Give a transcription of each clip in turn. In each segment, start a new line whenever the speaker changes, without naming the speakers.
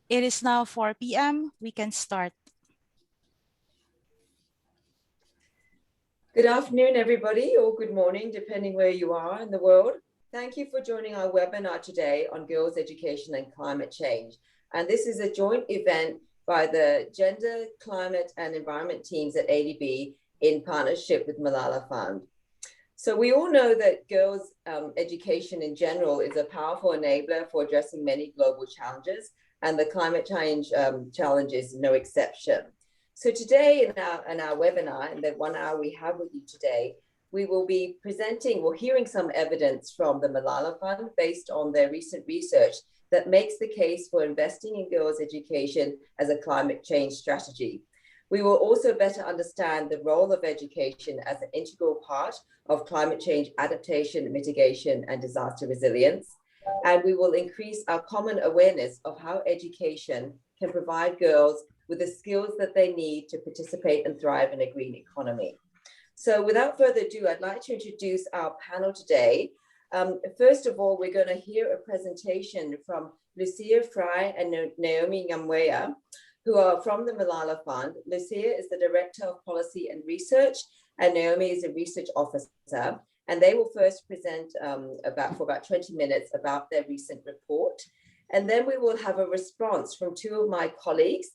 It is now 4 p.m. We can start.
Good afternoon, everybody, or good morning, depending where you are in the world. Thank you for joining our webinar today on girls' education and climate change. And this is a joint event by the Gender, Climate and Environment teams at ADB in partnership with Malala Fund. So we all know that girls' education in general is a powerful enabler for addressing many global challenges, and the climate change challenge is no exception. So today in our webinar, in the 1 hour we have with you today, we will be presenting or hearing some evidence from the Malala Fund based on their recent research that makes the case for investing in girls' education as a climate change strategy. We will also better understand the role of education as an integral part of climate change adaptation, mitigation, and disaster resilience. And we will increase our common awareness of how education can provide girls with the skills that they need to participate and thrive in a green economy. So without further ado, I'd like to introduce our panel today. First of all, we're going to hear a presentation from Lucia Fry and Naomi Nyamweya, who are from the Malala Fund. Lucia is the Director of Policy and Research, and Naomi is a Research Officer. And they will first present for about 20 minutes about their recent report. And then we will have a response from two of my colleagues.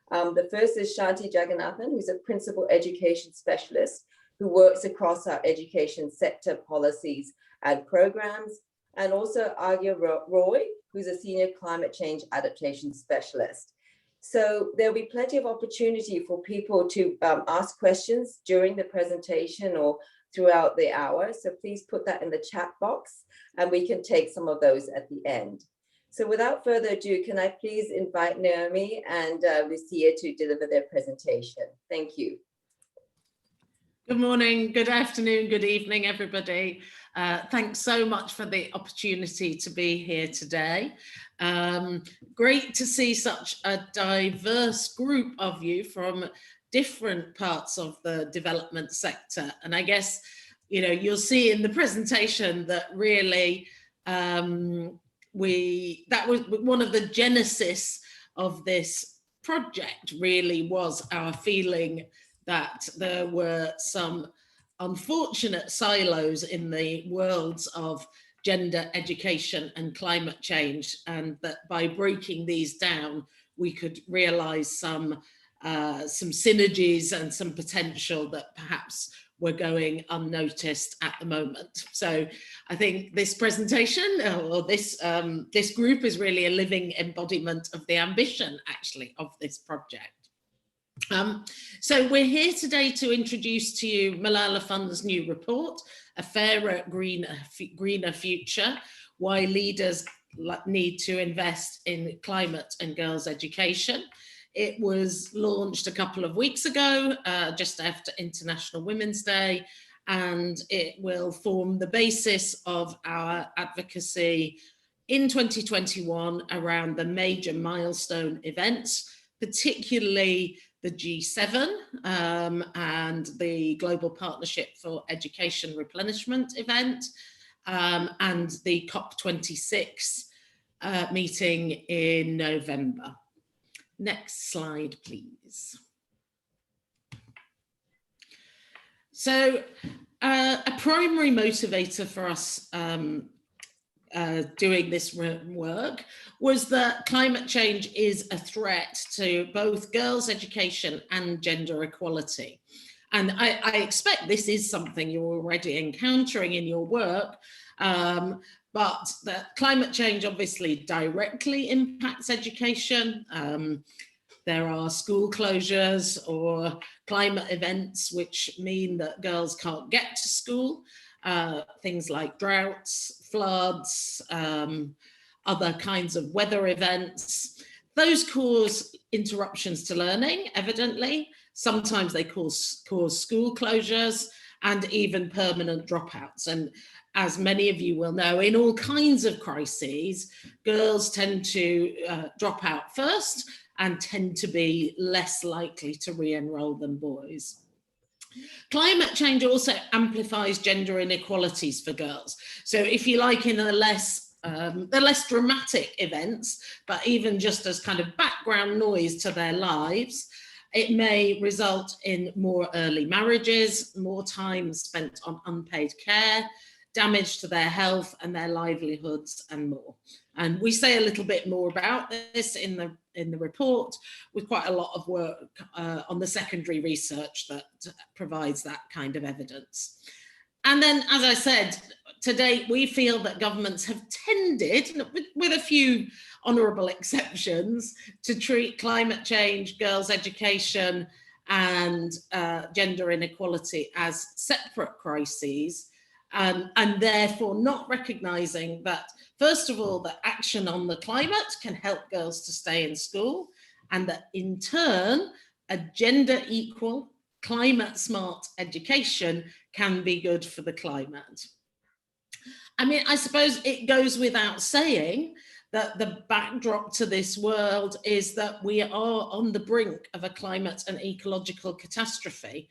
The first is Shanti Jagannathan, who's a Principal Education Specialist who works across our education sector policies and programs, and also Agya Roy, who's a Senior Climate Change Adaptation Specialist. So there'll be plenty of opportunity for people to ask questions during the presentation or throughout the hour. So please put that in the chat box and we can take some of those at the end. So without further ado, can I please invite Naomi and Lucia to deliver their presentation? Thank you.
Good morning, good afternoon, good evening, everybody. Thanks so much for the opportunity to be here today. Great to see such a diverse group of you from different parts of the development sector. And I guess, you know, you'll see in the presentation that really that was one of the genesis of this project, really was our feeling that there were some unfortunate silos in the worlds of gender education and climate change, and that by breaking these down, we could realize some synergies and some potential that perhaps were going unnoticed at the moment. So I think this presentation or this group is really a living embodiment of the ambition actually of this project. So we're here today to introduce to you Malala Fund's new report, A Fairer, Greener Future, Why Leaders Need to Invest in Climate and Girls' Education. It was launched a couple of weeks ago, just after International Women's Day, and it will form the basis of our advocacy in 2021 around the major milestone events, particularly the G7 and the Global Partnership for Education Replenishment event, and the COP26 meeting in November. Next slide, please. So a primary motivator for us doing this work was that climate change is a threat to both girls' education and gender equality. And I expect this is something you're already encountering in your work, but that climate change obviously directly impacts education. There are school closures or climate events which mean that girls can't get to school. Things like droughts, floods, other kinds of weather events. Those cause interruptions to learning, evidently. Sometimes they cause school closures and even permanent dropouts. And as many of you will know, in all kinds of crises, girls tend to drop out first and tend to be less likely to re-enroll than boys. Climate change also amplifies gender inequalities for girls. So if you like, in a less they're less dramatic events, but even just as kind of background noise to their lives, it may result in more early marriages, more time spent on unpaid care, damage to their health and their livelihoods, and more. And we say a little bit more about this in the report, with quite a lot of work on the secondary research that provides that kind of evidence. And then, as I said, to date, we feel that governments have tended, with a few honourable exceptions, to treat climate change, girls' education and gender inequality as separate crises, and therefore not recognising that, first of all, that action on the climate can help girls to stay in school, and that in turn, a gender equal, climate smart education can be good for the climate. I mean, I suppose it goes without saying that the backdrop to this world is that we are on the brink of a climate and ecological catastrophe.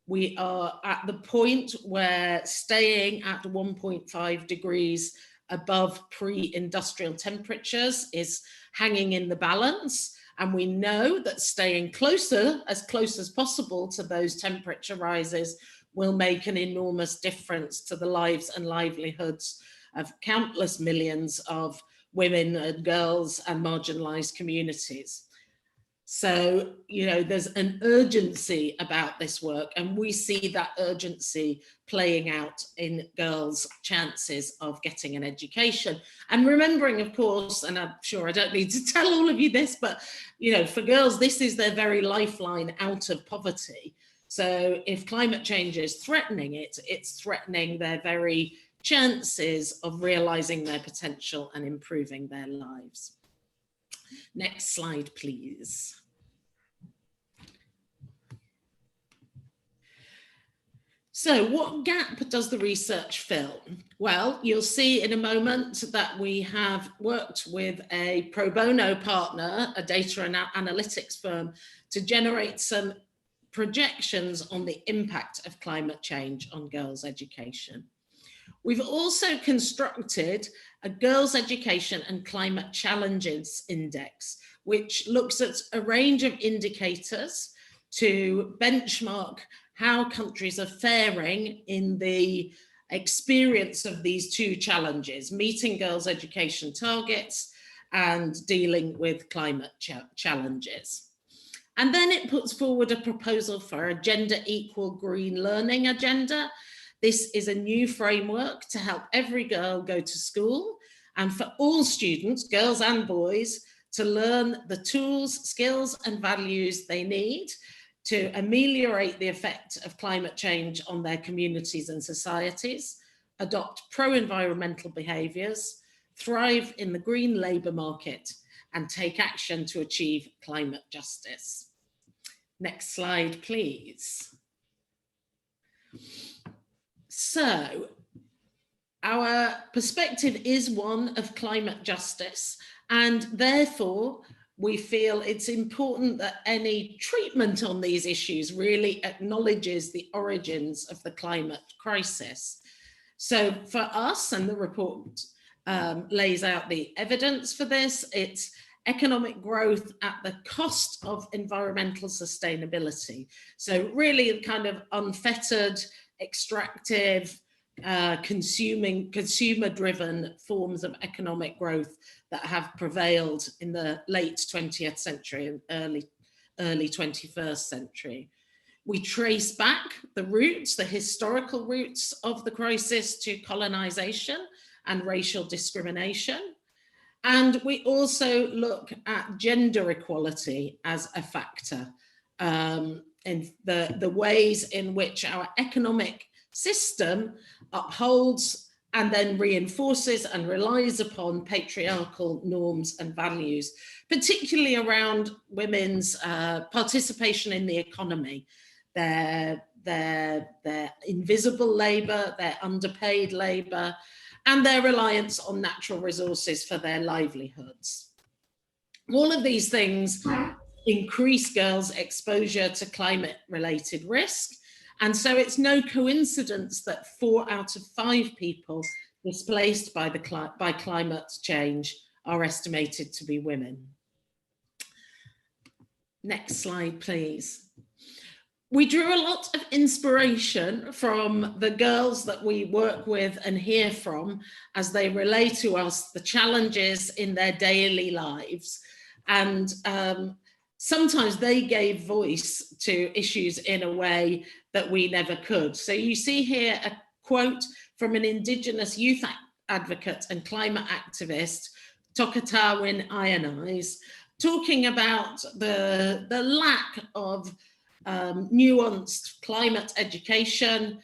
We are at the point where staying at 1.5 degrees above pre-industrial temperatures is hanging in the balance. And we know that staying closer, as close as possible to those temperature rises, will make an enormous difference to the lives and livelihoods of countless millions of women and girls and marginalized communities. So, you know, there's an urgency about this work, and we see that urgency playing out in girls' chances of getting an education. And remembering, of course, and I'm sure I don't need to tell all of you this, but, you know, for girls, this is their very lifeline out of poverty. So if climate change is threatening it, it's threatening their very chances of realizing their potential and improving their lives. Next slide, please. So what gap does the research fill? Well, you'll see in a moment that we have worked with a pro bono partner, a data and analytics firm, to generate some projections on the impact of climate change on girls' education. We've also constructed a Girls' Education and Climate Challenges Index, which looks at a range of indicators to benchmark how countries are faring in the experience of these two challenges, meeting girls' education targets and dealing with climate challenges. And then it puts forward a proposal for a gender equal green learning agenda. This is a new framework to help every girl go to school and for all students, girls and boys, to learn the tools, skills and values they need to ameliorate the effect of climate change on their communities and societies, adopt pro-environmental behaviours, thrive in the green labour market, and take action to achieve climate justice. Next slide, please. So, our perspective is one of climate justice, and therefore we feel it's important that any treatment on these issues really acknowledges the origins of the climate crisis. So for us, and the report lays out the evidence for this, it's economic growth at the cost of environmental sustainability. So really kind of unfettered, extractive, consumer-driven forms of economic growth that have prevailed in the late 20th century and early 21st century. We trace back the roots, the historical roots of the crisis to colonization and racial discrimination. And we also look at gender equality as a factor in the ways in which our economic system upholds and then reinforces and relies upon patriarchal norms and values, particularly around women's participation in the economy, their invisible labour, their underpaid labour, and their reliance on natural resources for their livelihoods. All of these things increase girls' exposure to climate-related risk. And so it's no coincidence that 4 out of 5 people displaced by climate change are estimated to be women. Next slide, please. We drew a lot of inspiration from the girls that we work with and hear from as they relay to us the challenges in their daily lives. And sometimes they gave voice to issues in a way that we never could. So you see here a quote from an Indigenous youth advocate and climate activist, Tokatawin Ionise, talking about the lack of nuanced climate education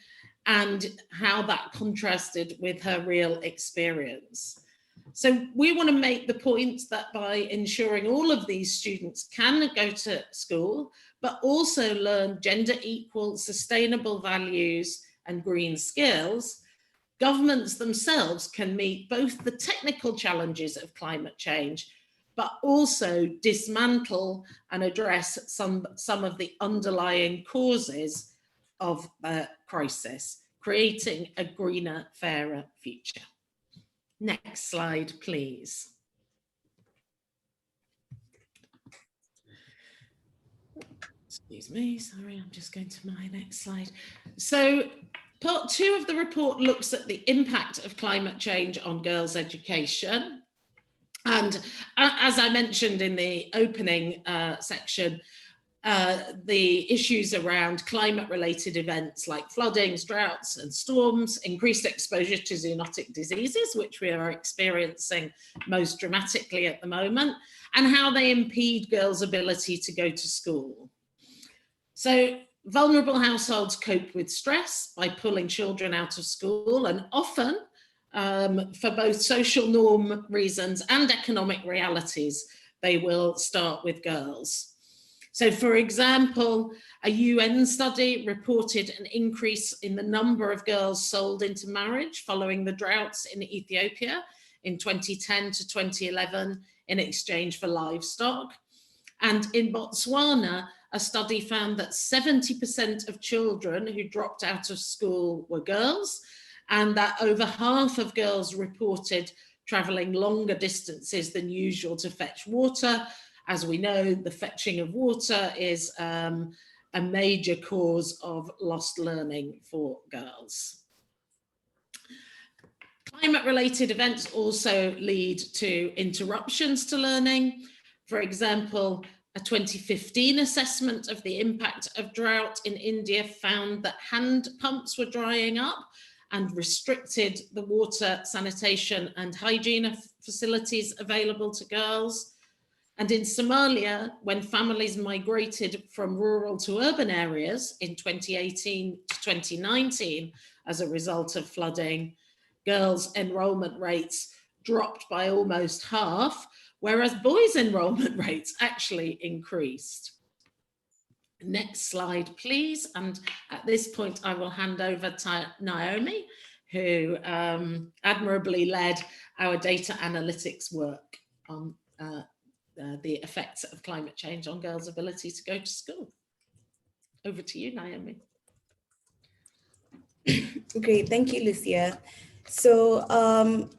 and how that contrasted with her real experience. So we want to make the point that by ensuring all of these students can go to school, but also learn gender equal, sustainable values and green skills, governments themselves can meet both the technical challenges of climate change, but also dismantle and address some of the underlying causes of the crisis, creating a greener, fairer future. Next slide, please. Excuse me, sorry, I'm just going to my next slide. So part 2 of the report looks at the impact of climate change on girls' education. And as I mentioned in the opening section, the issues around climate-related events like floodings, droughts and storms, increased exposure to zoonotic diseases, which we are experiencing most dramatically at the moment, and how they impede girls' ability to go to school. So vulnerable households cope with stress by pulling children out of school, and often for both social norm reasons and economic realities, they will start with girls. So for example, a UN study reported an increase in the number of girls sold into marriage following the droughts in Ethiopia in 2010 to 2011 in exchange for livestock. And in Botswana, a study found that 70% of children who dropped out of school were girls, and that over half of girls reported traveling longer distances than usual to fetch water. As we know, the fetching of water is a major cause of lost learning for girls. Climate-related events also lead to interruptions to learning. For example, a 2015 assessment of the impact of drought in India found that hand pumps were drying up and restricted the water, sanitation and hygiene facilities available to girls. And in Somalia, when families migrated from rural to urban areas in 2018 to 2019 as a result of flooding, girls' enrollment rates dropped by almost half, whereas boys' enrollment rates actually increased. Next slide, please. And at this point, I will hand over to Naomi, who admirably led our data analytics work on the effects of climate change on girls' ability to go to school. Over to you, Naomi.
Great, thank you, Lucia. So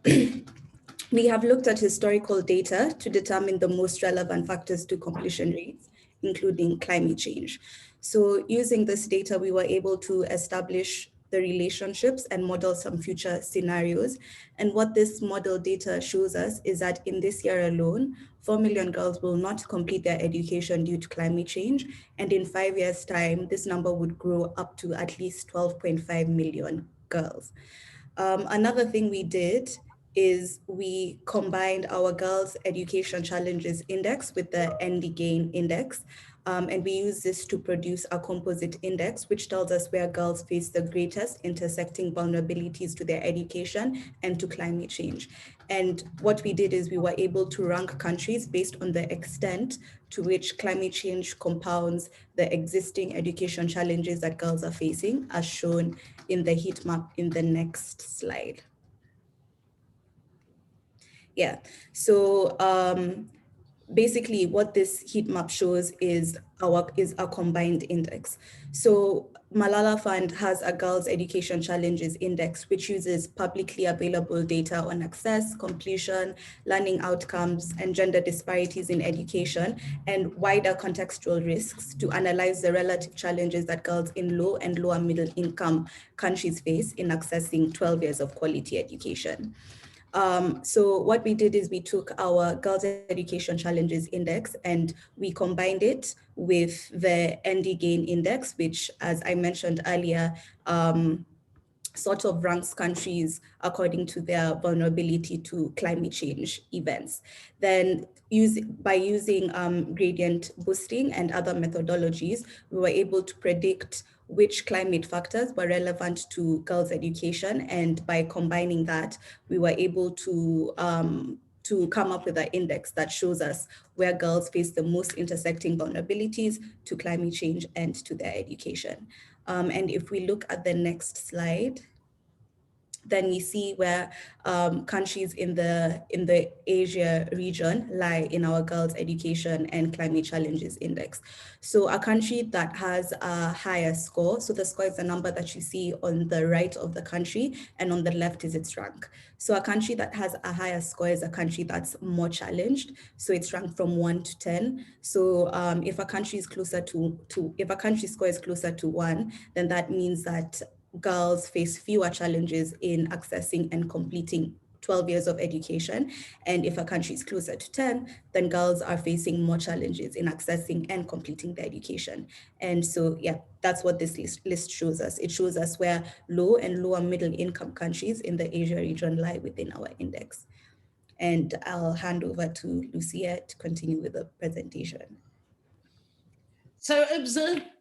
we have looked at historical data to determine the most relevant factors to completion rates, including climate change. So using this data, we were able to establish the relationships and model some future scenarios. And what this model data shows us is that in this year alone, 4 million girls will not complete their education due to climate change. And in 5 years' time, this number would grow up to at least 12.5 million girls. Another thing we did is we combined our Girls' Education Challenges Index with the ND-GAIN Index. And we use this to produce a composite index, which tells us where girls face the greatest intersecting vulnerabilities to their education and to climate change. And what we did is we were able to rank countries based on the extent to which climate change compounds the existing education challenges that girls are facing, as shown in the heat map in the next slide. Yeah, so basically what this heat map shows is our combined index. So Malala Fund has a Girls Education Challenges Index, which uses publicly available data on access, completion, learning outcomes, and gender disparities in education, and wider contextual risks to analyze the relative challenges that girls in low and lower middle income countries face in accessing 12 years of quality education. So what we did is we took our Girls Education Challenges Index and we combined it with the ND Gain Index, which, as I mentioned earlier, sort of ranks countries according to their vulnerability to climate change events. Then by using gradient boosting and other methodologies, we were able to predict which climate factors were relevant to girls' education. And by combining that, we were able to come up with an index that shows us where girls face the most intersecting vulnerabilities to climate change and to their education. And if we look at the next slide, then we see where countries in the Asia region lie in our Girls Education and Climate Challenges Index. So a country that has a higher score, so the score is the number that you see on the right of the country, and on the left is its rank. So a country that has a higher score is a country that's more challenged. So it's ranked from 1 to 10. So if a country is closer if a country score is closer to 1, then that means that girls face fewer challenges in accessing and completing 12 years of education. And if a country is closer to 10, then girls are facing more challenges in accessing and completing their education. And so, yeah, that's what this list shows us. It shows us where low and lower middle income countries in the Asia region lie within our index. And I'll hand over to Lucia to continue with the presentation.
So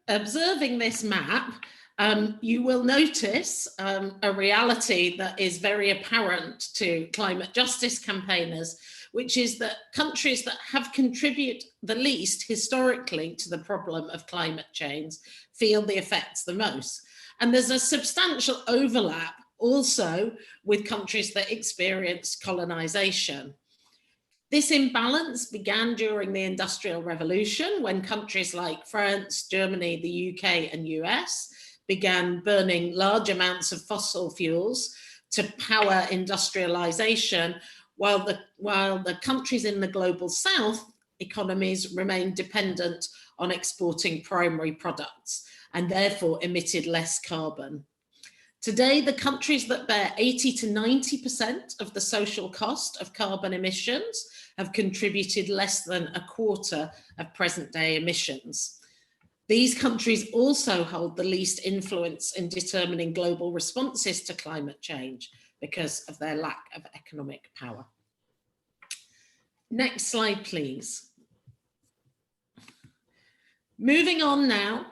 observing this map, you will notice a reality that is very apparent to climate justice campaigners, which is that countries that have contributed the least historically to the problem of climate change feel the effects the most. And there's a substantial overlap also with countries that experience colonization. This imbalance began during the Industrial Revolution, when countries like France, Germany, the UK, and US began burning large amounts of fossil fuels to power industrialization, while the countries in the global south economies remained dependent on exporting primary products and therefore emitted less carbon. Today, the countries that bear 80 to 90% of the social cost of carbon emissions have contributed less than a quarter of present-day emissions. These countries also hold the least influence in determining global responses to climate change because of their lack of economic power. Next slide, please. Moving on now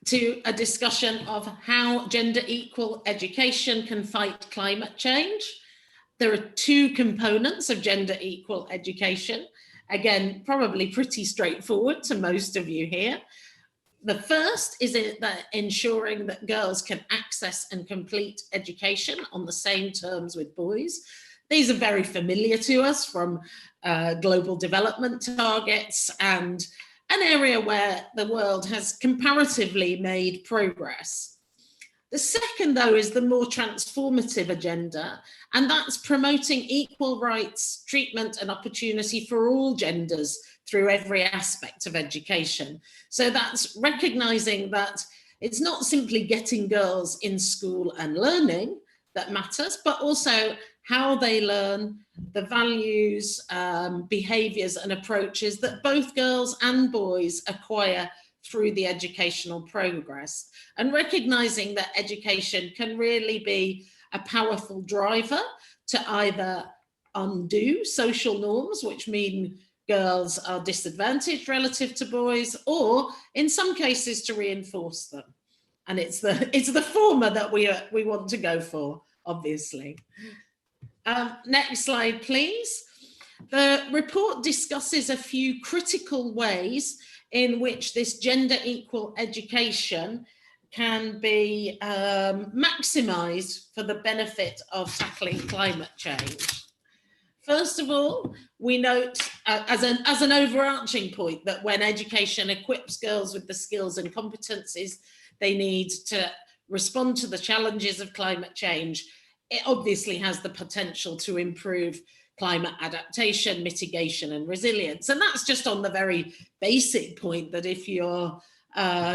to a discussion of how gender equal education can fight climate change. There are two components of gender equal education. Again, probably pretty straightforward to most of you here. The first is that ensuring that girls can access and complete education on the same terms with boys. These are very familiar to us from global development targets and an area where the world has comparatively made progress. The second, though, is the more transformative agenda, and that's promoting equal rights, treatment, and opportunity for all genders through every aspect of education. So that's recognizing that it's not simply getting girls in school and learning that matters, but also how they learn, the values, behaviors and approaches that both girls and boys acquire through the educational progress, and recognizing that education can really be a powerful driver to either undo social norms, which mean girls are disadvantaged relative to boys, or in some cases to reinforce them. And it's the former that we want to go for, obviously. Next slide, please. The report discusses a few critical ways in which this gender equal education can be maximized for the benefit of tackling climate change. First of all, we note as an overarching point that when education equips girls with the skills and competencies they need to respond to the challenges of climate change, it obviously has the potential to improve climate adaptation, mitigation, and resilience. And that's just on the very basic point that if you're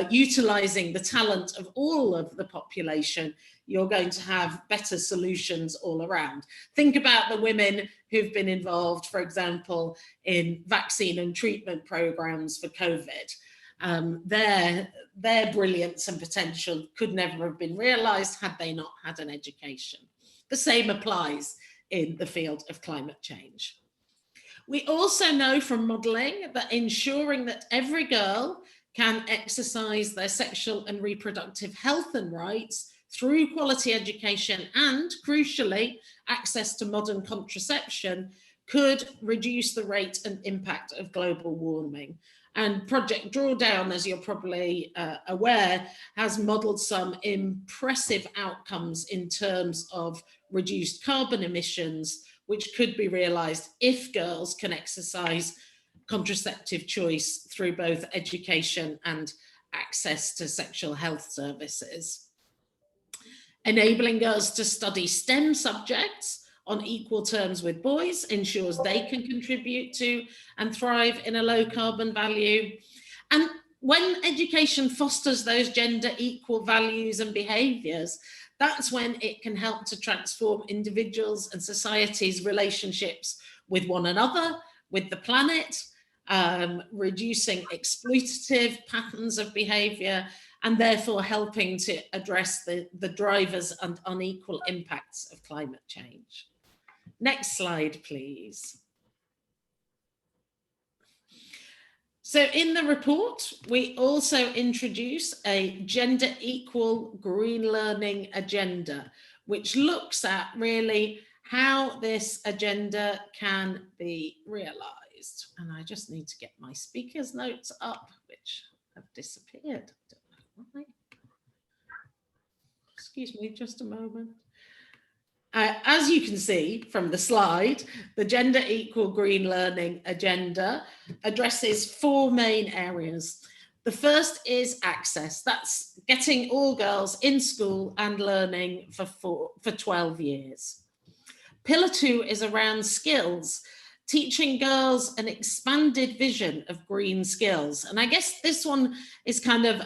utilising the talent of all of the population, you're going to have better solutions all around. Think about the women who've been involved, for example, in vaccine and treatment programs for COVID. Their brilliance and potential could never have been realised had they not had an education. The same applies in the field of climate change. We also know from modelling that ensuring that every girl can exercise their sexual and reproductive health and rights through quality education and, crucially, access to modern contraception could reduce the rate and impact of global warming. And Project Drawdown, as you're probably aware, has modelled some impressive outcomes in terms of reduced carbon emissions, which could be realised if girls can exercise contraceptive choice through both education and access to sexual health services. Enabling girls to study STEM subjects on equal terms with boys ensures they can contribute to and thrive in a low carbon value. And when education fosters those gender equal values and behaviours, that's when it can help to transform individuals and societies' relationships with one another, with the planet, reducing exploitative patterns of behaviour, and therefore helping to address the drivers and unequal impacts of climate change. Next slide, please. So in the report, we also introduce a gender equal green learning agenda, which looks at really how this agenda can be realised. And I just need to get my speaker's notes up, which have disappeared. Excuse me, just a moment. As you can see from the slide, the Gender Equal Green Learning Agenda addresses 4 main areas. The first is access. That's getting all girls in school and learning for 12 years. Pillar 2 is around skills, teaching girls an expanded vision of green skills. And I guess this one is kind of,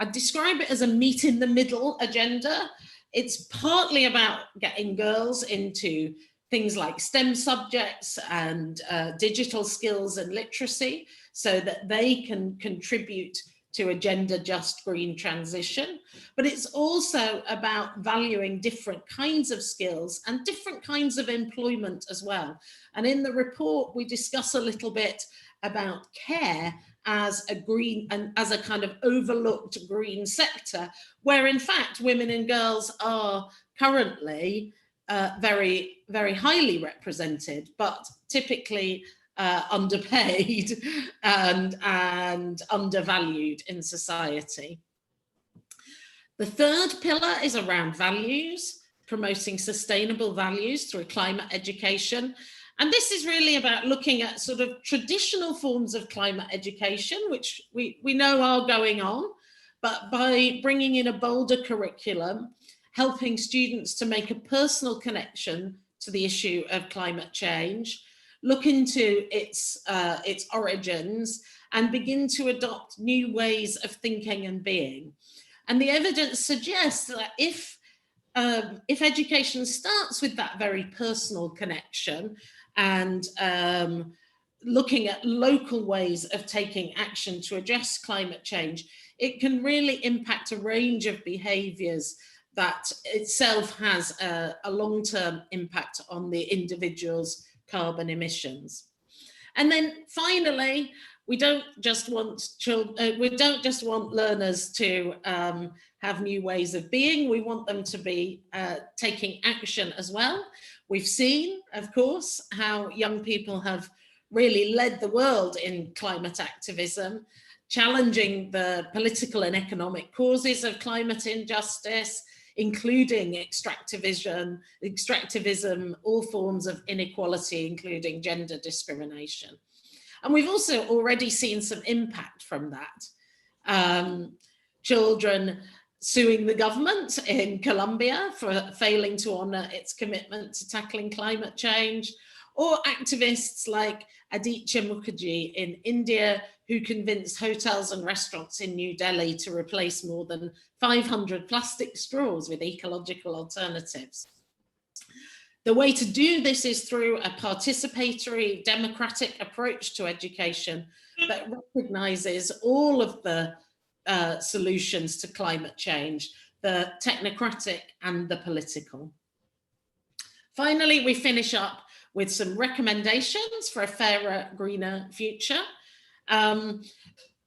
I'd describe it as a meet in the middle agenda. It's partly about getting girls into things like STEM subjects and digital skills and literacy so that they can contribute to a gender just green transition. But it's also about valuing different kinds of skills and different kinds of employment as well. And in the report, we discuss a little bit about care as a green and as a kind of overlooked green sector, where in fact women and girls are currently very, very highly represented, but typically underpaid and undervalued in society. The third pillar is around values, promoting sustainable values through climate education. And this is really about looking at sort of traditional forms of climate education, which we know are going on, but by bringing in a bolder curriculum, helping students to make a personal connection to the issue of climate change, look into its origins, and begin to adopt new ways of thinking and being. And the evidence suggests that if education starts with that very personal connection and looking at local ways of taking action to address climate change, it can really impact a range of behaviours that itself has a long-term impact on the individual's carbon emissions. And then finally, we don't just want learners to have new ways of being. We want them to be taking action as well. We've seen, of course, how young people have really led the world in climate activism, challenging the political and economic causes of climate injustice, including extractivism, all forms of inequality, including gender discrimination. And we've also already seen some impact from that. Children suing the government in Colombia for failing to honour its commitment to tackling climate change, or activists like Aditya Mukherjee in India, who convinced hotels and restaurants in New Delhi to replace more than 500 plastic straws with ecological alternatives. The way to do this is through a participatory, democratic approach to education that recognises all of the solutions to climate change, the technocratic and the political. Finally, we finish up with some recommendations for a fairer, greener future.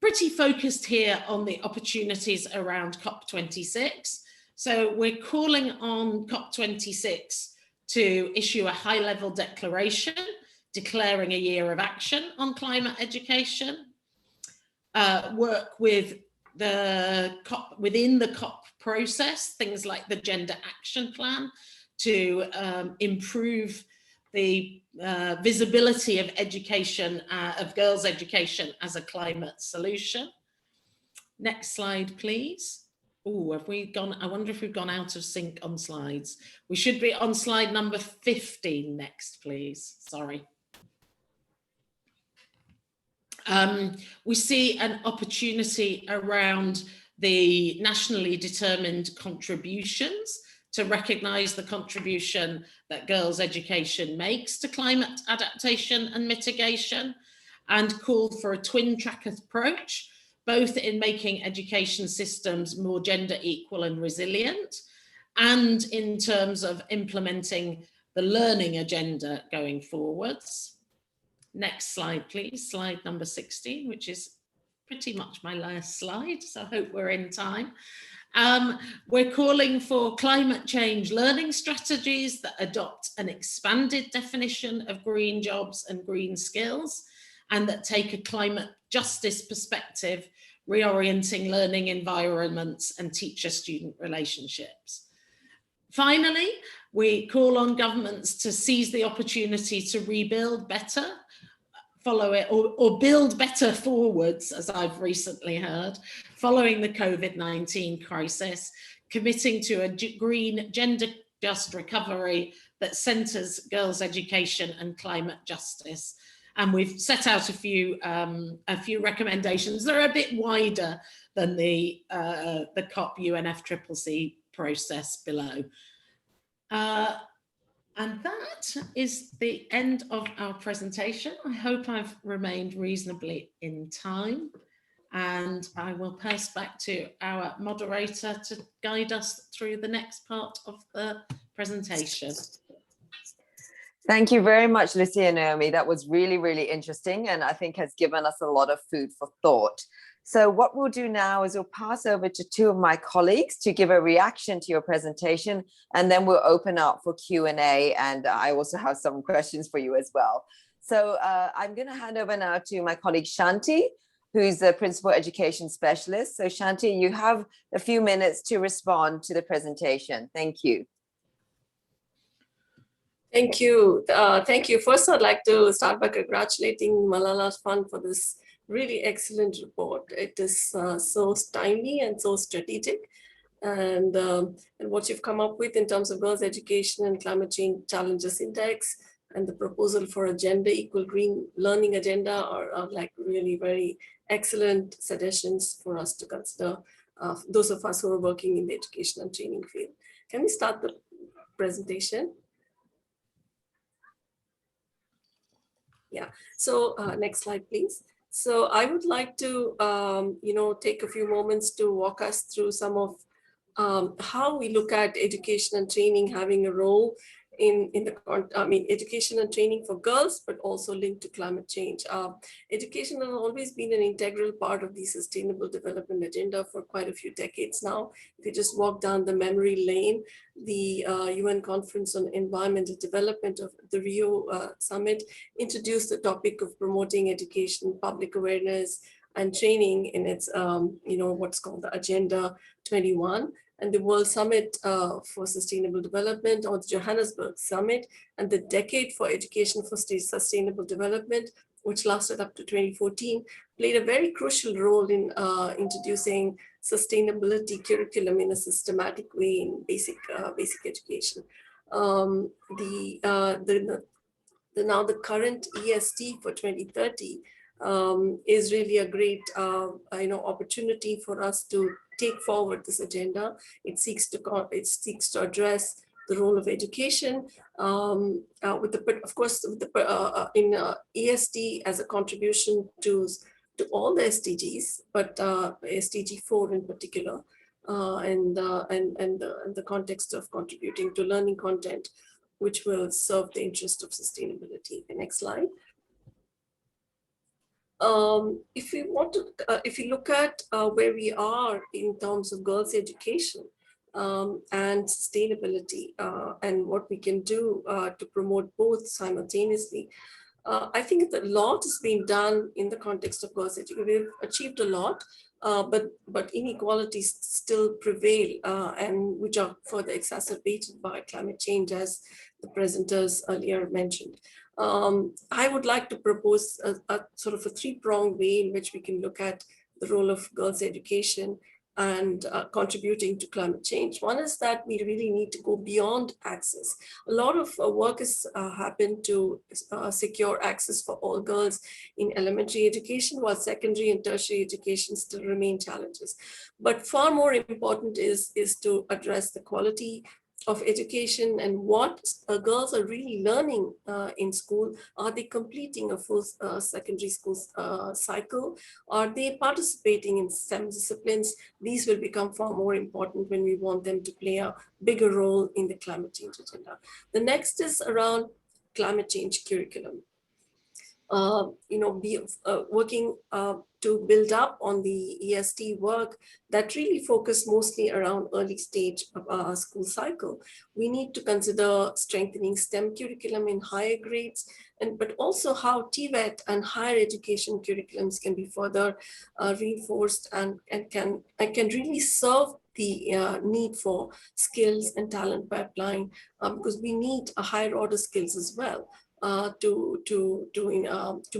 Pretty focused here on the opportunities around COP26. So we're calling on COP26 to issue a high-level declaration declaring a year of action on climate education, work with within the COP process, things like the Gender Action Plan, to improve the visibility of education, of girls' education as a climate solution. Next slide, please. Oh, have we gone? I wonder if we've gone out of sync on slides. We should be on slide number 15 next, please. Sorry. We see an opportunity around the nationally determined contributions to recognise the contribution that girls' education makes to climate adaptation and mitigation, and call for a twin-track approach, both in making education systems more gender equal and resilient, and in terms of implementing the learning agenda going forwards. Next slide, please, slide number 16, which is pretty much my last slide, so I hope we're in time. We're calling for climate change learning strategies that adopt an expanded definition of green jobs and green skills, and that take a climate justice perspective, reorienting learning environments and teacher-student relationships. Finally, we call on governments to seize the opportunity to rebuild better, follow it, or build better forwards, as I've recently heard, following the COVID-19 crisis, committing to a green, gender-just recovery that centres girls' education and climate justice. And we've set out a few recommendations. They're a bit wider than the COP UNFCCC process below. And that is the end of our presentation. I hope I've remained reasonably in time, and I will pass back to our moderator to guide us through the next part of the presentation.
Thank you very much, Lucia and Naomi. That was really, really interesting, and I think has given us a lot of food for thought. So what we'll do now is we'll pass over to two of my colleagues to give a reaction to your presentation, and then we'll open up for Q&A, and I also have some questions for you as well. So I'm going to hand over now to my colleague Shanti, who's the Principal Education Specialist. So Shanti, you have a few minutes to respond to the presentation. Thank you.
Thank you. Thank you. First, I'd like to start by congratulating Malala Fund for this really excellent report. It is so timely and so strategic. And what you've come up with in terms of girls' education and climate change challenges index and the proposal for a gender equal green learning agenda are like really very excellent suggestions for us to consider, those of us who are working in the education and training field. Can we start the presentation? Yeah, so next slide, please. So I would like to, take a few moments to walk us through some of how we look at education and training having a role in education and training for girls, but also linked to climate change. Education has always been an integral part of the Sustainable Development Agenda for quite a few decades now. If you just walk down the memory lane, the UN Conference on Environmental Development of the Rio Summit introduced the topic of promoting education, public awareness, and training in its, what's called the Agenda 21. and the World Summit for Sustainable Development, or the Johannesburg Summit, and the Decade for Education for Sustainable Development, which lasted up to 2014, played a very crucial role in introducing sustainability curriculum in a systematic way in basic education. Now the current EST for 2030 is really a great opportunity for us to take forward this agenda. It seeks to address the role of education in EST as a contribution to all the SDGs, but SDG 4 in particular, and the context of contributing to learning content, which will serve the interest of sustainability. The next slide. If you look at where we are in terms of girls' education and sustainability, and what we can do to promote both simultaneously, I think that a lot has been done in the context of girls' education. We've achieved a lot, but inequalities still prevail, and which are further exacerbated by climate change, as the presenters earlier mentioned. I would like to propose a sort of a three-pronged way in which we can look at the role of girls' education and contributing to climate change. One is that we really need to go beyond access. A lot of work has happened to secure access for all girls in elementary education, while secondary and tertiary education still remain challenges. But far more important is to address the quality of education and what girls are really learning in school. Are they completing a full secondary school cycle? Are they participating in STEM disciplines? These will become far more important when we want them to play a bigger role in the climate change agenda. The next is around climate change curriculum. Working to build up on the EST work that really focus mostly around early stage school cycle. We need to consider strengthening STEM curriculum in higher grades, but also how TVET and higher education curriculums can be further reinforced and can really serve the need for skills and talent pipeline, because we need a higher order skills as well. To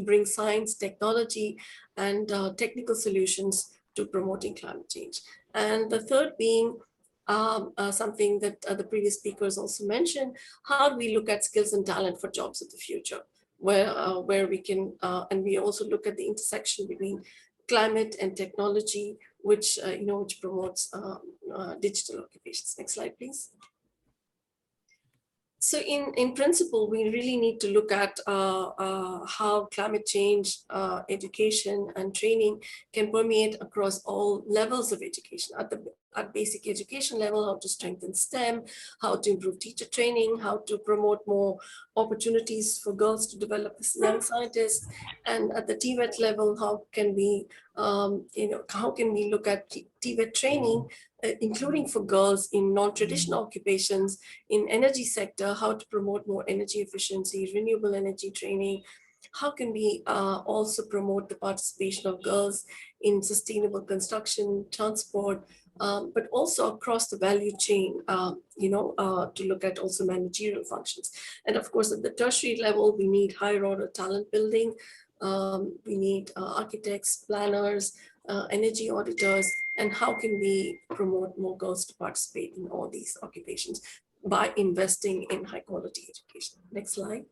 bring science, technology, and technical solutions to promoting climate change. And the third being something that the previous speakers also mentioned: how do we look at skills and talent for jobs of the future, where we can, and we also look at the intersection between climate and technology, which which promotes digital occupations. Next slide, please. So in principle, we really need to look at how climate change, education and training can permeate across all levels of education. At basic education level, how to strengthen STEM, how to improve teacher training, how to promote more opportunities for girls to develop as young scientists. And at the TVET level, how can we, how can we look at TVET training, including for girls in non-traditional occupations, in energy sector, how to promote more energy efficiency, renewable energy training. How can we also promote the participation of girls in sustainable construction, transport, but also across the value chain, to look at also managerial functions. And of course, at the tertiary level, we need higher order talent building. We need architects, planners, energy auditors, and how can we promote more girls to participate in all these occupations by investing in high quality education. Next slide.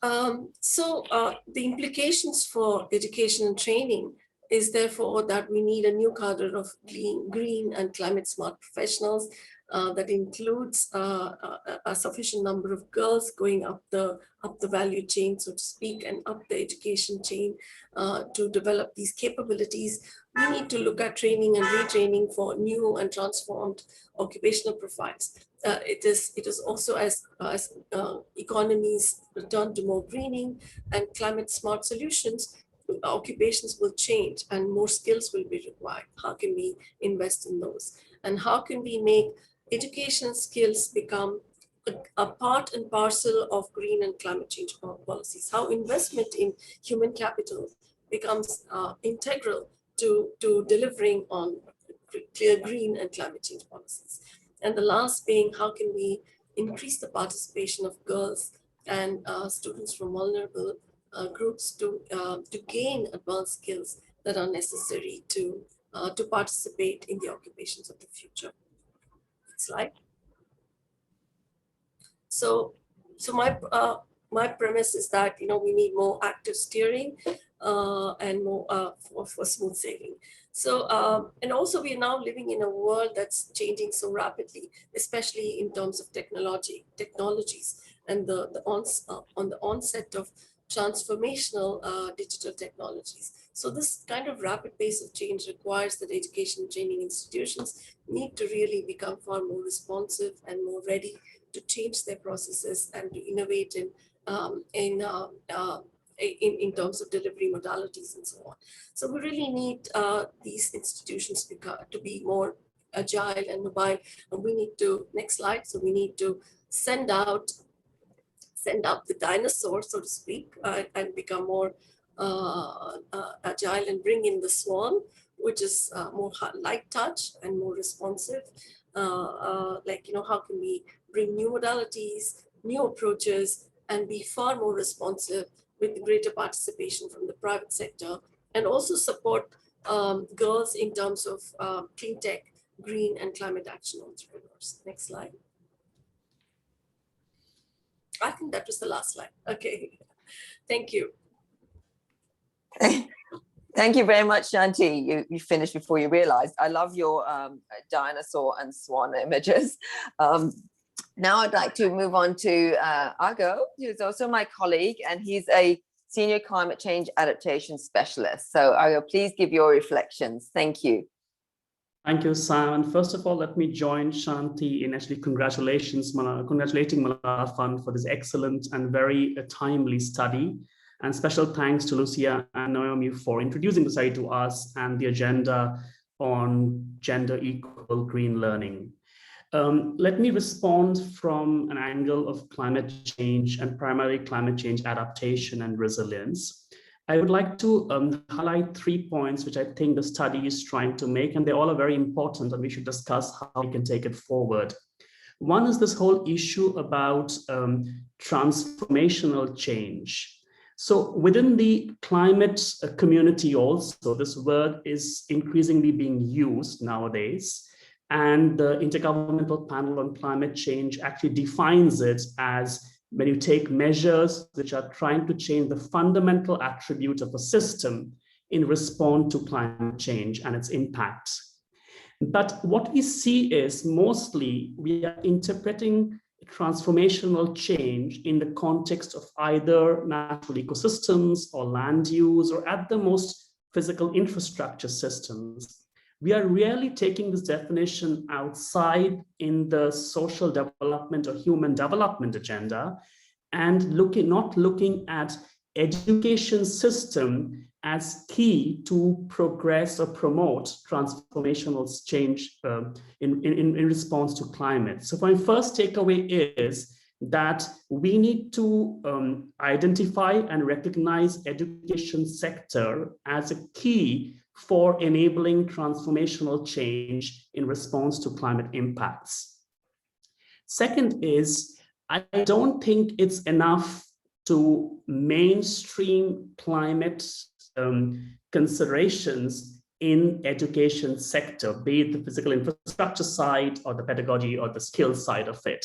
The implications for education and training is therefore that we need a new cadre of green and climate smart professionals that includes a sufficient number of girls going up the value chain, so to speak, and up the education chain to develop these capabilities. We need to look at training and retraining for new and transformed occupational profiles. It is also as economies return to more greening and climate smart solutions, occupations will change and more skills will be required. How can we invest in those? And how can we make education skills become a part and parcel of green and climate change policies? How investment in human capital becomes integral to delivering on clear green and climate change policies. And the last being, how can we increase the participation of girls and students from vulnerable groups to gain advanced skills that are necessary to participate in the occupations of the future. Next slide. So my premise is that we need more active steering and more for smooth sailing. So and also we are now living in a world that's changing so rapidly, especially in terms of technologies and on the onset of transformational digital technologies. So this kind of rapid pace of change requires that education and training institutions need to really become far more responsive and more ready to change their processes and to innovate in terms of delivery modalities and so on. So we really need these institutions to be more agile and mobile. And we need to, next slide, so we need to send out the dinosaur, so to speak, and become more agile and bring in the swan, which is more light touch and more responsive. Like, how can we bring new modalities, new approaches, and be far more responsive with greater participation from the private sector, and also support girls in terms of clean tech, green, and climate action entrepreneurs. Next slide. I think that was the last slide. Okay, thank you.
Thank you very much, Shanti. You finished before you realized. I love your dinosaur and swan images. Now I'd like to move on to Argo, who's also my colleague, and he's a senior climate change adaptation specialist. So Argo, please give your reflections. Thank you.
Thank you, Simon. First of all, let me join Shanti in actually congratulating Malala Fund for this excellent and very timely study. And special thanks to Lucia and Naomi for introducing the study to us and the agenda on gender equal green learning. Let me respond from an angle of climate change and primarily climate change adaptation and resilience. I would like to highlight 3 points which I think the study is trying to make, and they all are very important, and we should discuss how we can take it forward. One is this whole issue about transformational change. So within the climate community also, this word is increasingly being used nowadays. And the Intergovernmental Panel on Climate Change actually defines it as when you take measures which are trying to change the fundamental attribute of a system in response to climate change and its impacts. But what we see is mostly we are interpreting transformational change in the context of either natural ecosystems or land use, or at the most physical infrastructure systems. We are really taking this definition outside in the social development or human development agenda and not looking at education system as key to progress or promote transformational change in response to climate. So my first takeaway is that we need to identify and recognize education sector as a key for enabling transformational change in response to climate impacts. Second is, I don't think it's enough to mainstream climate considerations in education sector, be it the physical infrastructure side or the pedagogy or the skill side of it.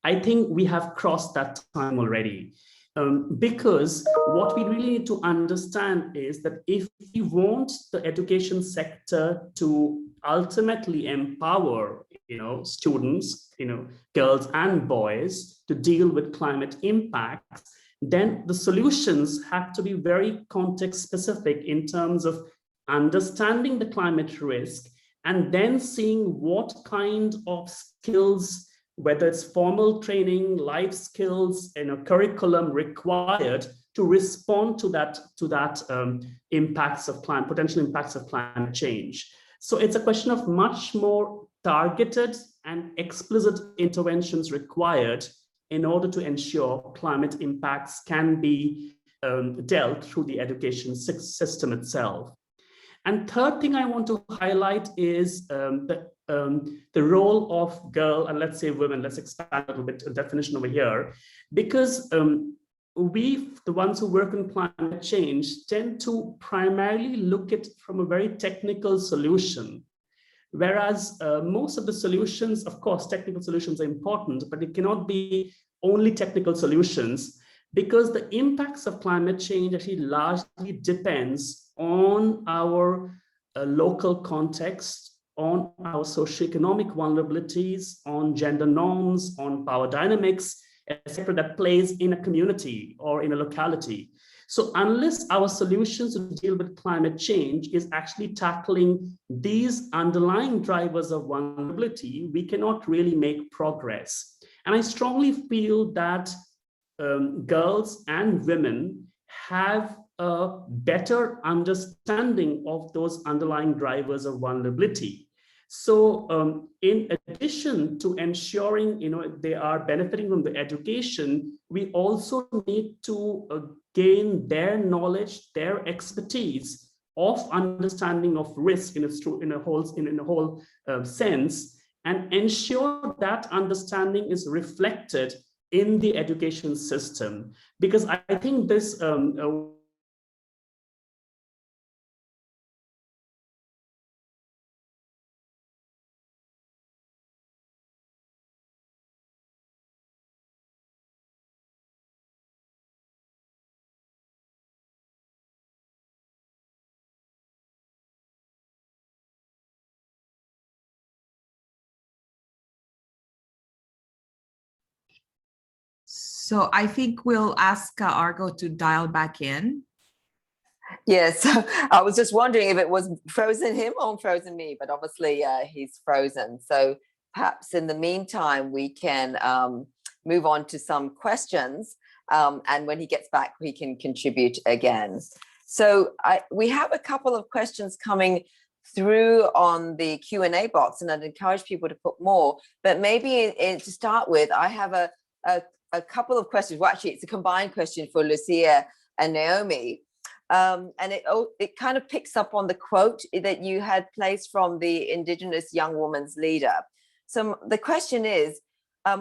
I think we have crossed that time already. Because what we really need to understand is that if we want the education sector to ultimately empower, students, girls and boys to deal with climate impacts, then the solutions have to be very context specific in terms of understanding the climate risk and then seeing what kind of skills, whether it's formal training, life skills, and a curriculum required to respond to that impacts of potential impacts of climate change. So it's a question of much more targeted and explicit interventions required in order to ensure climate impacts can be dealt through the education system itself. And third thing I want to highlight is the role of girl, and let's say women. Let's expand a little bit the definition over here, because we, the ones who work in climate change, tend to primarily look at from a very technical solution. Whereas most of the solutions, of course, technical solutions are important, but it cannot be only technical solutions, because the impacts of climate change actually largely depends on our local context, on our socioeconomic vulnerabilities, on gender norms, on power dynamics, etc., that plays in a community or in a locality. So unless our solutions to deal with climate change is actually tackling these underlying drivers of vulnerability, we cannot really make progress. And I strongly feel that girls and women have a better understanding of those underlying drivers of vulnerability. So in addition to ensuring they are benefiting from the education, we also need to gain their knowledge, their expertise of understanding of risk in a whole sense, and ensure that understanding is reflected in the education system. Because I think this
So I think we'll ask Argo to dial back in.
Yes, I was just wondering if it was frozen him or frozen me, but obviously he's frozen. So perhaps in the meantime, we can move on to some questions. And when he gets back, we can contribute again. So we have a couple of questions coming through on the Q&A box, and I'd encourage people to put more. But maybe to start with, I have a couple of questions. Well, actually, it's a combined question for Lucia and Naomi. And it kind of picks up on the quote that you had placed from the Indigenous Young Woman's Leader. So the question is,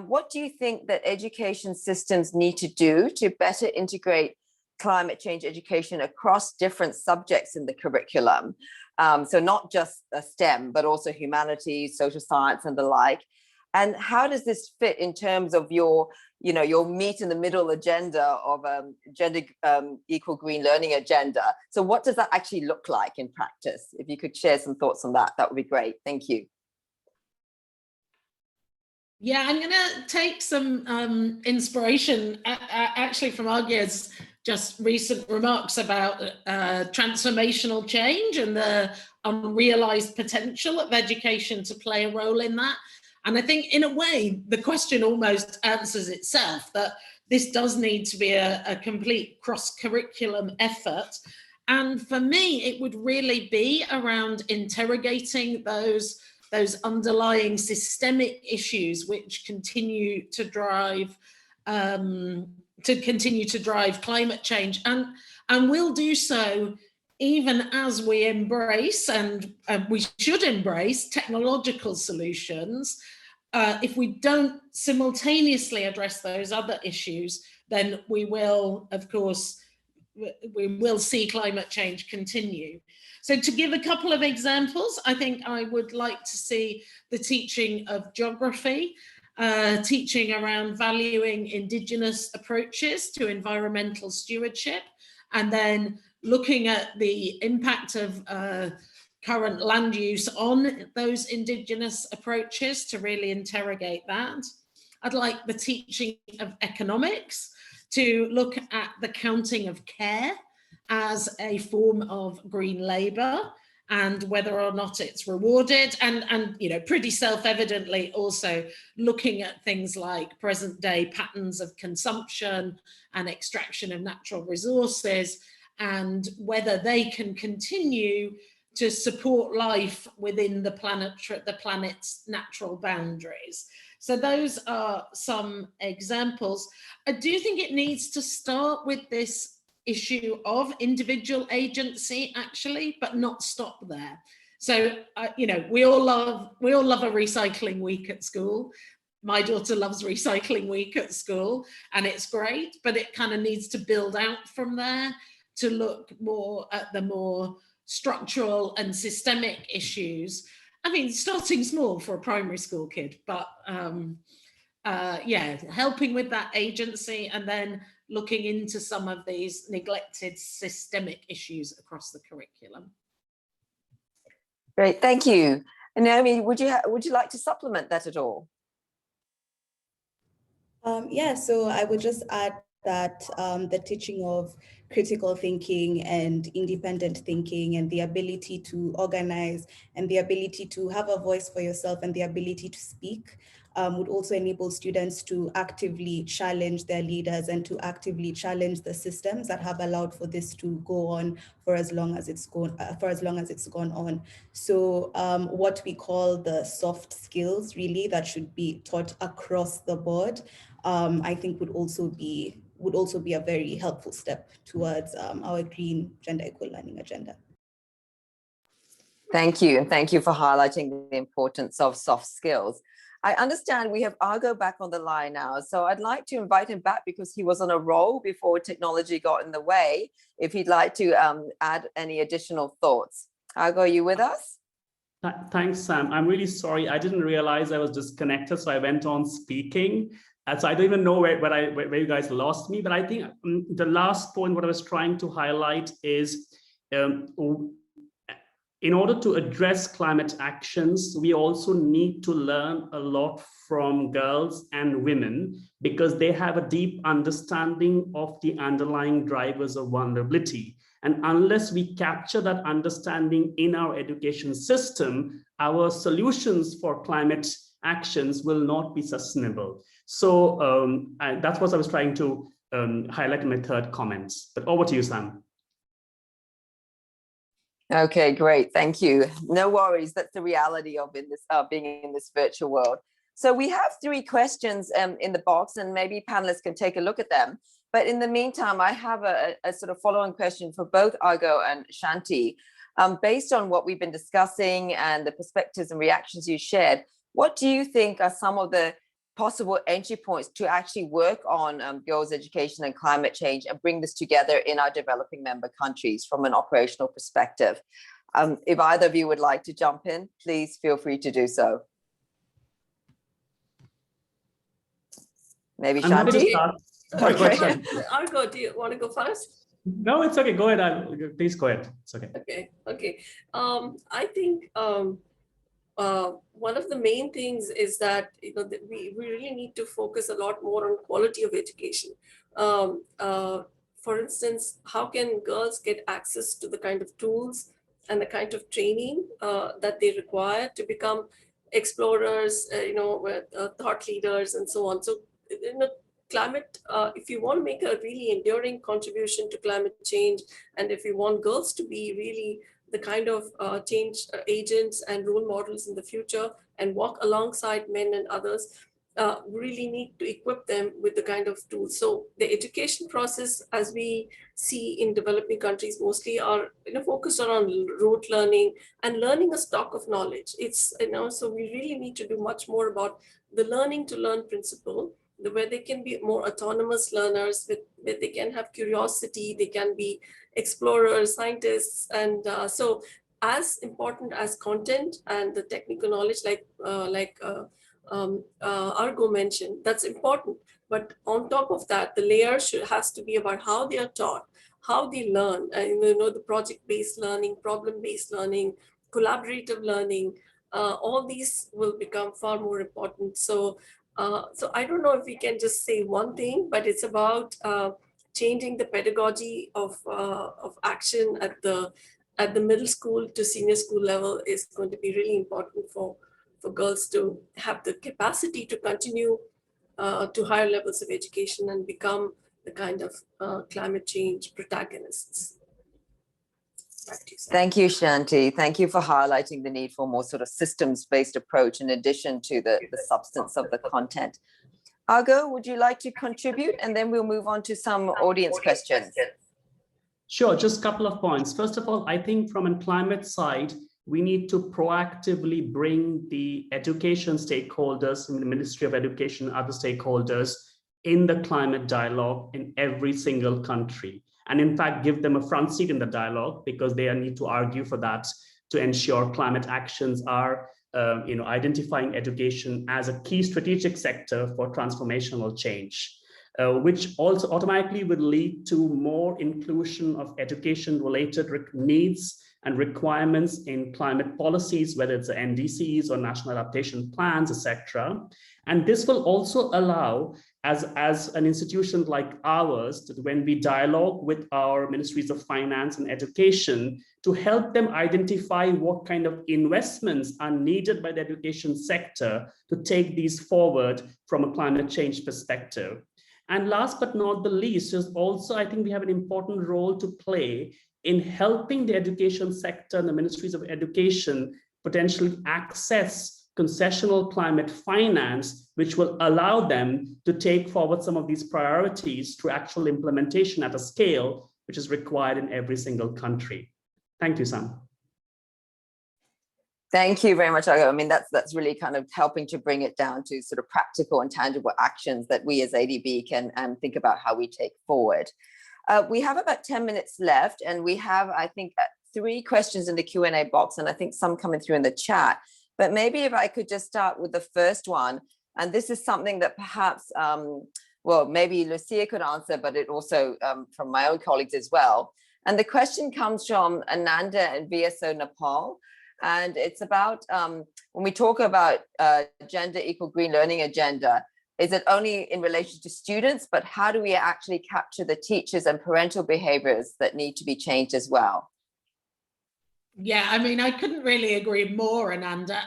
what do you think that education systems need to do to better integrate climate change education across different subjects in the curriculum? So not just STEM, but also humanities, social science, and the like. And how does this fit in terms of your meet in the middle agenda of gender equal green learning agenda? So what does that actually look like in practice? If you could share some thoughts on that, that would be great. Thank you.
Yeah, I'm going to take some inspiration actually from Agya's just recent remarks about transformational change and the unrealized potential of education to play a role in that. And I think in a way, the question almost answers itself, that this does need to be a complete cross-curriculum effort. And for me, it would really be around interrogating those underlying systemic issues which continue to drive climate change, and will do so even as we embrace, and we should embrace, technological solutions. If we don't simultaneously address those other issues, then we will, of course, we will see climate change continue. So to give a couple of examples, I think I would like to see the teaching of geography, teaching around valuing Indigenous approaches to environmental stewardship, and then looking at the impact of current land use on those Indigenous approaches to really interrogate that. I'd like the teaching of economics to look at the counting of care as a form of green labour and whether or not it's rewarded, and pretty self-evidently also looking at things like present day patterns of consumption and extraction of natural resources, and whether they can continue to support life within the planet's natural boundaries. So those are some examples. I do think it needs to start with this issue of individual agency, actually, but not stop there. So, you know, we all love a recycling week at school. My daughter loves recycling week at school, and it's great, but it kind of needs to build out from there to look more at the more structural and systemic issues. I mean, starting small for a primary school kid, but yeah, helping with that agency and then looking into some of these neglected systemic issues across the curriculum.
Great, thank you. And Naomi, would you like to supplement that at all?
Yeah, so I would just add that the teaching of critical thinking and independent thinking and the ability to organize and the ability to have a voice for yourself and the ability to speak would also enable students to actively challenge their leaders and to actively challenge the systems that have allowed for this to go on for as long as it's gone on. So what we call the soft skills, really, that should be taught across the board, I think would also be a very helpful step towards our green gender equal learning agenda.
Thank you, and thank you for highlighting the importance of soft skills. I understand we have Argo back on the line now, so I'd like to invite him back because he was on a roll before technology got in the way, if he'd like to add any additional thoughts. Argo, are you with us?
Thanks, Sam. I'm really sorry. I didn't realize I was disconnected, so I went on speaking. So I don't even know where you guys lost me, but I think the last point, what I was trying to highlight is in order to address climate actions, we also need to learn a lot from girls and women because they have a deep understanding of the underlying drivers of vulnerability. And unless we capture that understanding in our education system, our solutions for climate actions will not be sustainable. So that's what I was trying to highlight in my third comments. But over to you, Sam.
Okay, great. Thank you. No worries. That's the reality of being in this virtual world. So we have 3 questions in the box, and maybe panelists can take a look at them. But in the meantime, I have a sort of follow-on question for both Argo and Shanti. Based on what we've been discussing and the perspectives and reactions you shared, what do you think are some of the possible entry points to actually work on girls' education and climate change and bring this together in our developing member countries from an operational perspective? If either of you would like to jump in, please feel free to do so. Maybe Shanti?
Sorry, go ahead.
Argo, do you want to go first?
No, it's okay. Go ahead. Please go ahead. It's okay.
Okay. I think one of the main things is that we really need to focus a lot more on quality of education. For instance, how can girls get access to the kind of tools and the kind of training that they require to become explorers, thought leaders, and so on. So, climate, if you want to make a really enduring contribution to climate change, and if you want girls to be really the kind of change agents and role models in the future and walk alongside men and others, really need to equip them with the kind of tools. So the education process, as we see in developing countries, mostly are focused on rote learning and learning a stock of knowledge. It's so we really need to do much more about the learning to learn principle, where they can be more autonomous learners, where they can have curiosity, they can be explorers, scientists, and so as important as content and the technical knowledge, like Argo mentioned, that's important. But on top of that, the layer has to be about how they are taught, how they learn, and the project-based learning, problem-based learning, collaborative learning. All these will become far more important. So I don't know if we can just say one thing, but it's about changing the pedagogy of action at the middle school to senior school level is going to be really important for girls to have the capacity to continue to higher levels of education and become the kind of climate change protagonists.
Thank you, Shanti. Thank you for highlighting the need for more sort of systems-based approach in addition to the substance of the content. Argo, would you like to contribute? And then we'll move on to some audience questions.
Sure, just a couple of points. First of all, I think from a climate side, we need to proactively bring the education stakeholders in the Ministry of Education, other stakeholders in the climate dialogue in every single country. And in fact, give them a front seat in the dialogue, because they need to argue for that to ensure climate actions are identifying education as a key strategic sector for transformational change. Which also automatically would lead to more inclusion of education-related needs and requirements in climate policies, whether it's the NDCs or national adaptation plans, etc. And this will also allow, as an institution like ours, that when we dialogue with our ministries of finance and education, to help them identify what kind of investments are needed by the education sector to take these forward from a climate change perspective. And last but not the least is also, I think we have an important role to play in helping the education sector and the ministries of education potentially access concessional climate finance, which will allow them to take forward some of these priorities to actual implementation at a scale which is required in every single country. Thank you, Sam.
Thank you very much, Argo. I mean, that's really kind of helping to bring it down to sort of practical and tangible actions that we as ADB can think about how we take forward. We have about 10 minutes left, and we have, I think, 3 questions in the Q&A box, and I think some coming through in the chat. But maybe if I could just start with the first one, and this is something that perhaps, well, maybe Lucia could answer, but it also from my own colleagues as well. And the question comes from Ananda and VSO Nepal. And it's about when we talk about gender equal green learning agenda, is it only in relation to students, but how do we actually capture the teachers and parental behaviors that need to be changed as well?
Yeah, I mean, I couldn't really agree more, Ananda.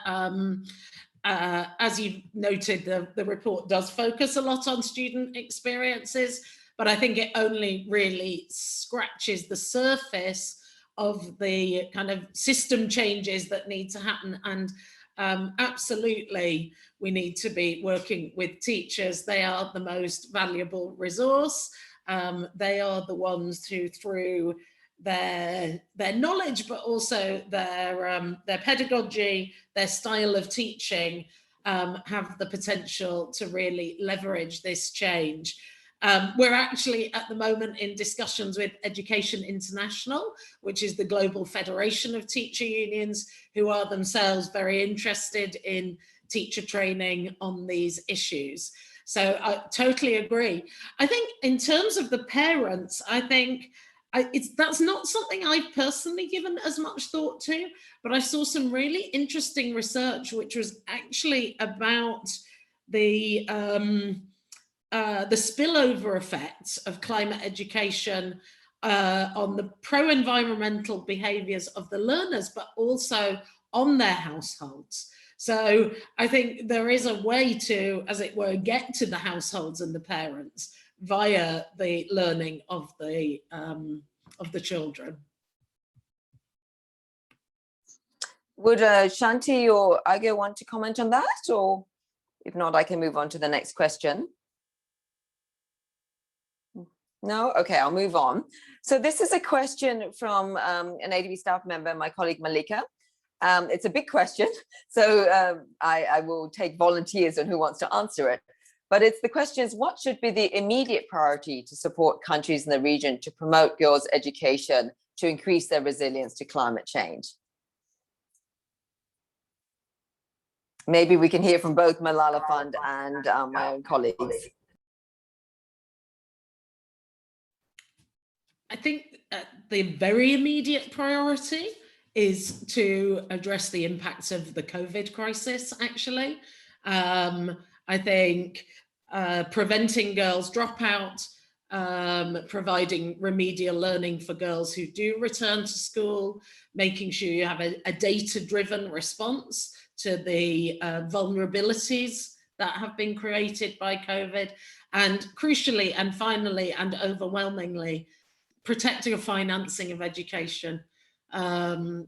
As you noted, the report does focus a lot on student experiences, but I think it only really scratches the surface of the kind of system changes that need to happen. And absolutely, we need to be working with teachers. They are the most valuable resource. They are the ones who, through their knowledge, but also their pedagogy, their style of teaching, have the potential to really leverage this change. We're actually at the moment in discussions with Education International, which is the global federation of teacher unions, who are themselves very interested in teacher training on these issues. So I totally agree. I think in terms of the parents, I think that's not something I've personally given as much thought to, but I saw some really interesting research, which was actually about the spillover effects of climate education on the pro-environmental behaviours of the learners, but also on their households. So I think there is a way to, as it were, get to the households and the parents via the learning of the children.
Would Shanti or Agyo want to comment on that? Or if not, I can move on to the next question. No? Okay, I'll move on. So this is a question from an ADB staff member, my colleague Malika. It's a big question, so I will take volunteers on who wants to answer it. But the question is, what should be the immediate priority to support countries in the region to promote girls' education to increase their resilience to climate change? Maybe we can hear from both Malala Fund and my own colleagues.
I think the very immediate priority is to address the impacts of the COVID crisis, actually. I think preventing girls' dropout, providing remedial learning for girls who do return to school, making sure you have a data-driven response to the vulnerabilities that have been created by COVID, and crucially and finally and overwhelmingly, protecting the financing of education.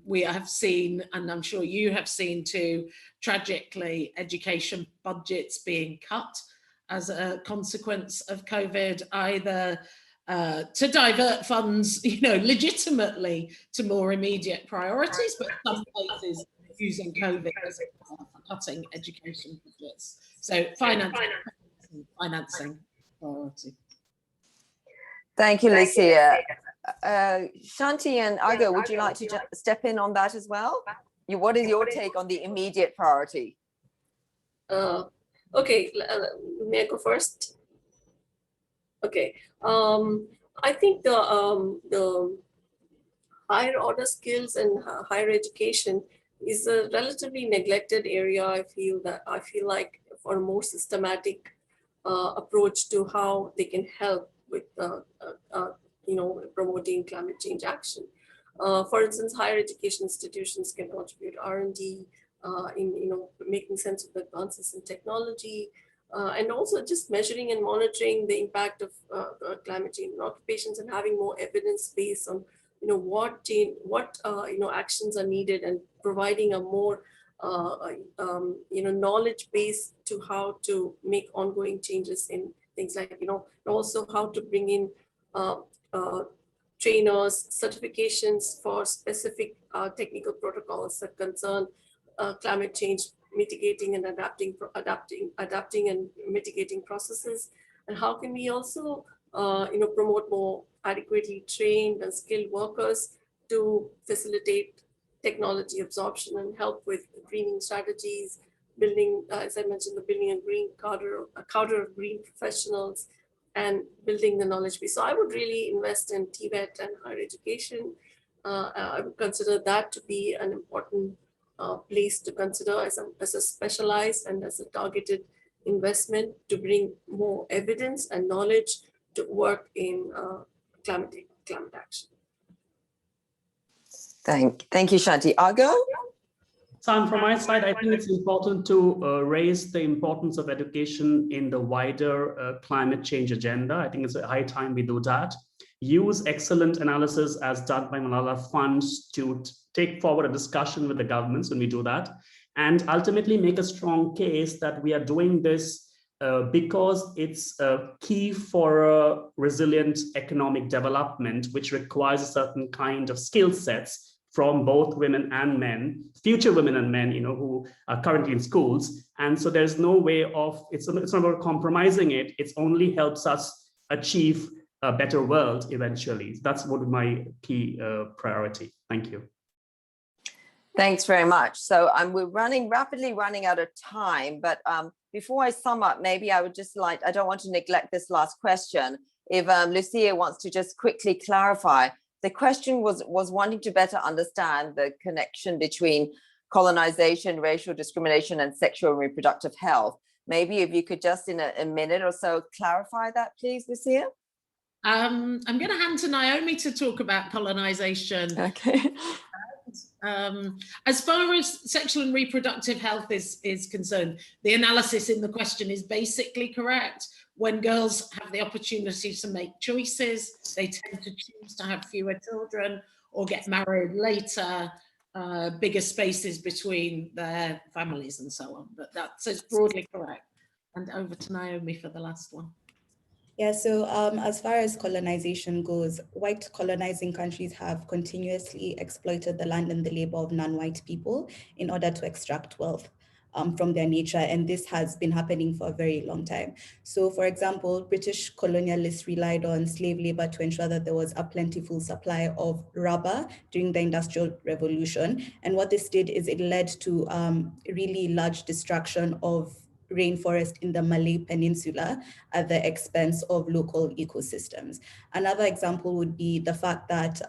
We have seen, and I'm sure you have seen too, tragically, education budgets being cut as a consequence of COVID, either to divert funds, legitimately to more immediate priorities, but some places using COVID as a for cutting education budgets. So financing priority.
Thank you, Lucia. Shanti and Argo, would you like to step in on that as well? What is your take on the immediate priority?
Okay, may I go first? Okay, I think the higher order skills and higher education is a relatively neglected area. I feel like for a more systematic approach to how they can help with promoting climate change action. For instance, higher education institutions can contribute R&D in making sense of the advances in technology, and also just measuring and monitoring the impact of climate change on occupations and having more evidence based on what actions are needed, and providing a more knowledge base to how to make ongoing changes in things like also how to bring in trainers, certifications for specific technical protocols that concern climate change mitigating and adapting and mitigating processes, and how can we also promote more adequately trained and skilled workers to facilitate technology absorption and help with greening strategies, building, as I mentioned, building a cadre of green professionals, and building the knowledge base. So I would really invest in TVET and higher education. I would consider that to be an important place to consider as a specialized and as a targeted investment to bring more evidence and knowledge to work in climate action.
Thank you, Shanti. Argo?
So from my side, I think it's important to raise the importance of education in the wider climate change agenda. I think it's a high time we do that. Use excellent analysis as done by Malala Fund to take forward a discussion with the governments when we do that, and ultimately make a strong case that we are doing this because it's key for a resilient economic development, which requires a certain kind of skill sets from both women and men, future women and men, who are currently in schools. And so there's no way of, it's not about compromising it. It only helps us achieve a better world eventually. That's what my key priority. Thank you.
Thanks very much. So we're rapidly running out of time, but before I sum up, maybe I would just I don't want to neglect this last question. If Lucia wants to just quickly clarify, the question was wanting to better understand the connection between colonization, racial discrimination, and sexual and reproductive health. Maybe if you could just in a minute or so clarify that, please, Lucia.
I'm going to hand to Naomi to talk about colonization.
Okay.
As far as sexual and reproductive health is concerned, the analysis in the question is basically correct. When girls have the opportunity to make choices, they tend to choose to have fewer children or get married later, bigger spaces between their families and so on. But that's broadly correct. And over to Naomi for the last one.
Yeah, so as far as colonization goes, white colonizing countries have continuously exploited the land and the labor of non-white people in order to extract wealth from their nature, and this has been happening for a very long time. So for example, British colonialists relied on slave labor to ensure that there was a plentiful supply of rubber during the Industrial Revolution, and what this did is it led to really large destruction of rainforest in the Malay Peninsula at the expense of local ecosystems. Another example would be the fact that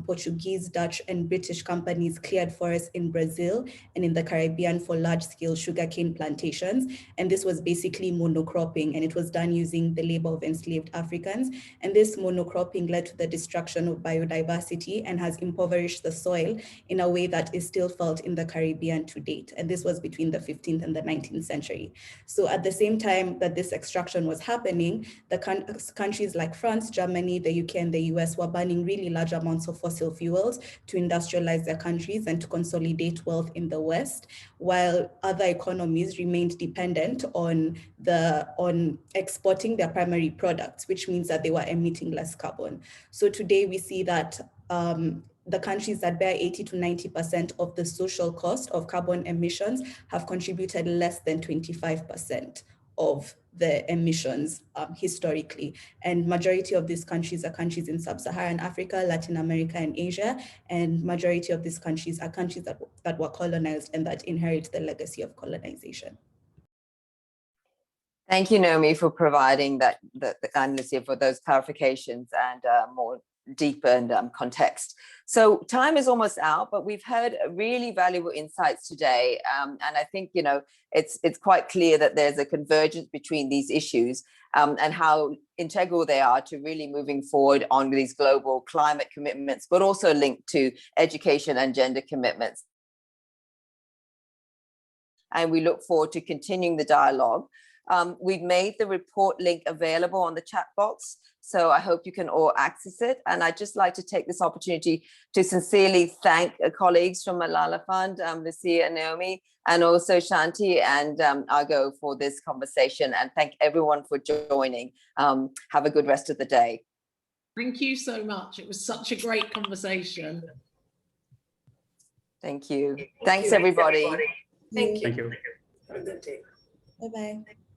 Portuguese, Dutch, and British companies cleared forests in Brazil and in the Caribbean for large-scale sugarcane plantations. And this was basically monocropping, and it was done using the labor of enslaved Africans. And this monocropping led to the destruction of biodiversity and has impoverished the soil in a way that is still felt in the Caribbean to date. And this was between the 15th and the 19th century. So at the same time that this extraction was happening, the countries like France, Germany, the UK, and the US were burning really large amounts of fossil fuels to industrialize their countries and to consolidate wealth in the West, while other economies remained dependent on exporting their primary products, which means that they were emitting less carbon. So today we see that the countries that bear 80 to 90% of the social cost of carbon emissions have contributed less than 25% of the emissions historically. And majority of these countries are countries in sub-Saharan Africa, Latin America, and Asia. And majority of these countries are countries that were colonized and that inherit the legacy of colonization.
Thank you, Naomi, for providing that, and Lucia for those clarifications and more deepened context. So time is almost out, but we've heard really valuable insights today. And I think, you know, it's quite clear that there's a convergence between these issues and how integral they are to really moving forward on these global climate commitments, but also linked to education and gender commitments. And we look forward to continuing the dialogue. We've made the report link available on the chat box, so I hope you can all access it. And I'd just like to take this opportunity to sincerely thank colleagues from Malala Fund, Lucia and Naomi, and also Shanti and Argo for this conversation, and thank everyone for joining. Have a good rest of the day.
Thank you so much. It was such a great conversation.
Thank you. Thanks, everybody.
Thank you.
Thank you.
Have a good day.
Bye-bye.